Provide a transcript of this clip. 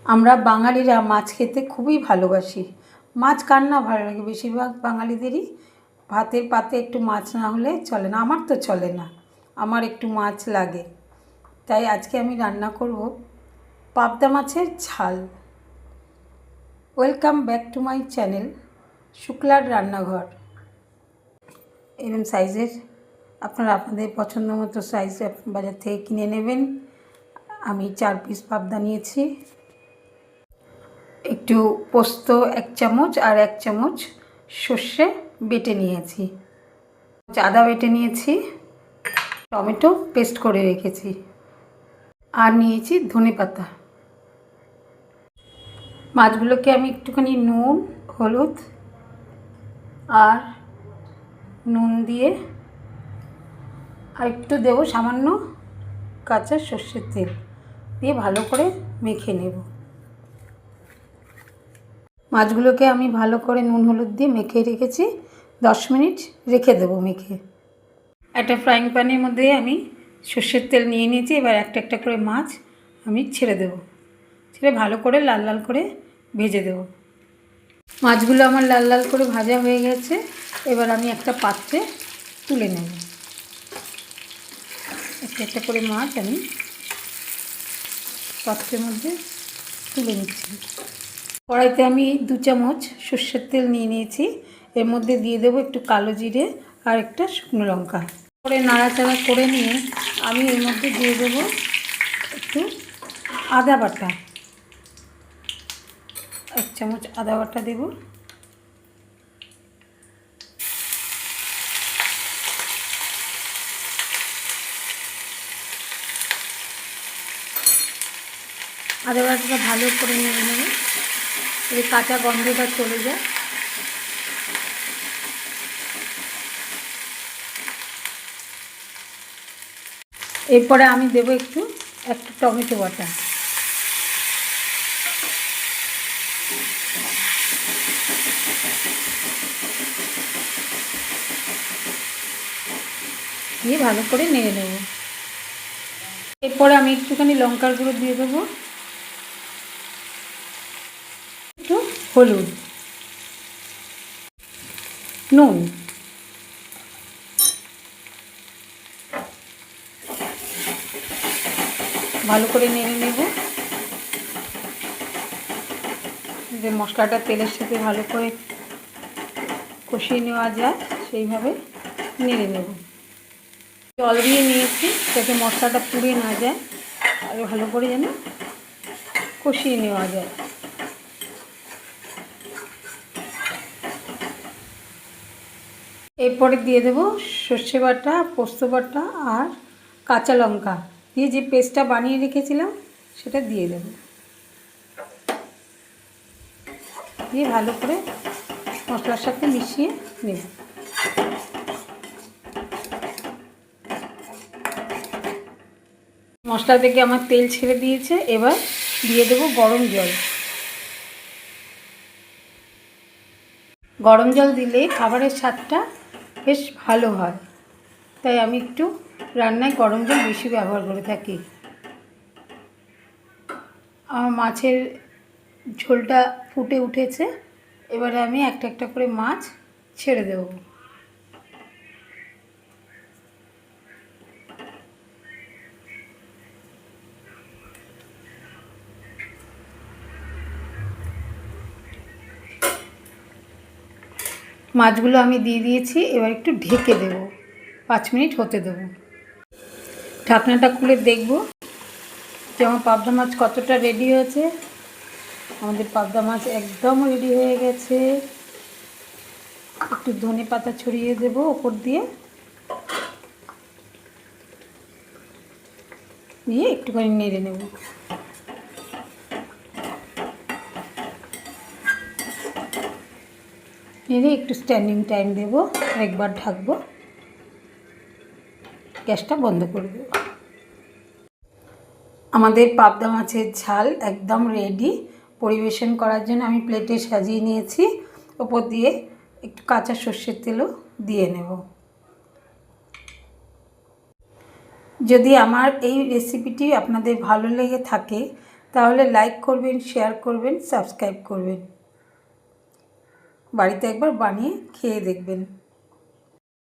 আমরা বাঙালিরা মাছ খেতে খুবই ভালোবাসি। মাছ কার না ভালো লাগে? বেশিরভাগ বাঙালিদেরই ভাতের পাতে একটু মাছ না হলে চলে না। আমার তো চলে না, আমার একটু মাছ লাগে। তাই আজকে আমি রান্না করব পাবদা মাছের ঝাল। Welcome back to my channel শুক্লার রান্নাঘর। এরকম সাইজের আপনারা আপনাদের পছন্দ মতো সাইজ বাজার থেকে কিনে নেবেন। আমি 4 পিস পাবদা নিয়েছি। একটু পোস্ত 1 চামচ আর 1 চামচ সর্ষে বেটে নিয়েছি, আদা বেটে নিয়েছি, টমেটো পেস্ট করে রেখেছি, আর নিয়েছি ধনেপাতা। মাছগুলোকে আমি একটুখানি নুন, হলুদ আর নুন দিয়ে আর একটু দেবো সামান্য কাঁচা সর্ষের তেল দিয়ে ভালো করে মেখে নেব। মাছগুলোকে আমি ভালো করে নুন হলুদ দিয়ে মেখে রেখেছি, 10 মিনিট রেখে দেবো মেখে। একটা ফ্রাইং প্যানের মধ্যে আমি সর্ষের তেল নিয়ে নিয়েছি। এবার একটা একটা করে মাছ আমি ছেড়ে দেবো, ছেড়ে ভালো করে লাল লাল করে ভেজে দেব। মাছগুলো আমার লাল লাল করে ভাজা হয়ে গেছে। এবার আমি একটা পাত্রে তুলে নেব। একটা একটা করে মাছ আমি পাত্রের মধ্যে তুলে নিচ্ছি। কড়াইতে আমি 2 চামচ সর্ষের তেল নিয়ে নিয়েছি। এর মধ্যে দিয়ে দেবো একটু কালো জিরে আর একটা শুকনো লঙ্কা। করে নাড়াচাড়া করে নিয়ে আমি এর মধ্যে দিয়ে দেবো একটু আদা বাটা, 1 চামচ আদা বাটা দেব। আদা বাটাটা ভালো করে নিয়ে নেব, এই কাঁচা গন্ধটা চলে যায়। এরপরে আমি দেবো একটা টমেটো বাটা, দিয়ে ভালো করে নেড়ে নেব। এরপরে আমি একটুখানি লঙ্কার গুঁড়ো দিয়ে দেবো, একটু হলুদ, নুন, ভালো করে নেড়ে নেব। যে মশলাটা তেলের সাথে ভালো করে কষিয়ে নেওয়া যায় সেইভাবে নেড়ে নেব। জল দিয়ে নিয়েছি যাতে মশলাটা পুড়ে না যায়, আর ভালো করে যেন কষিয়ে নেওয়া যায়। এরপরে দিয়ে দেব সর্ষে বাটা, পোস্ত বাটা আর কাঁচা লঙ্কা দিয়ে যে পেস্টটা বানিয়ে রেখেছিলাম সেটা দিয়ে দেব। দিয়ে ভালো করে মশলার সাথে মিশিয়ে নেব। মশলা থেকে আমার তেল ছেড়ে দিয়েছে। এবার দিয়ে দেব গরম জল। গরম জল দিলে খাবারের স্বাদটা বেশ ভালো হয়, তাই আমি একটু রান্নায় গরম জল বেশি ব্যবহার করে থাকি। আমার মাছের ঝোলটা ফুটে উঠেছে। এবারে আমি একটা একটা করে মাছ ছেড়ে দেব। মাছগুলো আমি দিয়ে দিয়েছি। এবার একটু ঢেকে দেব, 5 মিনিট হতে দেব। ঢাকনাটা খুলে দেখব যে আমার পাবদা মাছ কতটা রেডি হয়েছে। আমাদের পাবদা মাছ একদম রেডি হয়ে গেছে। একটু ধনে পাতা ছড়িয়ে দেব ওপর দিয়ে, দিয়ে একটুখানি নেড়ে নেব। নেড়ে একটু স্ট্যান্ডিং টাইম দেব, একবার ঢাকবো, গ্যাসটা বন্ধ করে দেব। আমাদের পাবদা মাছের ঝাল একদম রেডি। পরিবেশন করার জন্য আমি প্লেটে সাজিয়ে নিয়েছি। ওপর দিয়ে একটু কাঁচা সর্ষের তেলও দিয়ে নেব। যদি আমার এই রেসিপিটি আপনাদের ভালো লেগে থাকে তাহলে লাইক করবেন, শেয়ার করবেন, সাবস্ক্রাইব করবেন। বাড়িতে একবার বানিয়ে খেয়ে দেখবেন।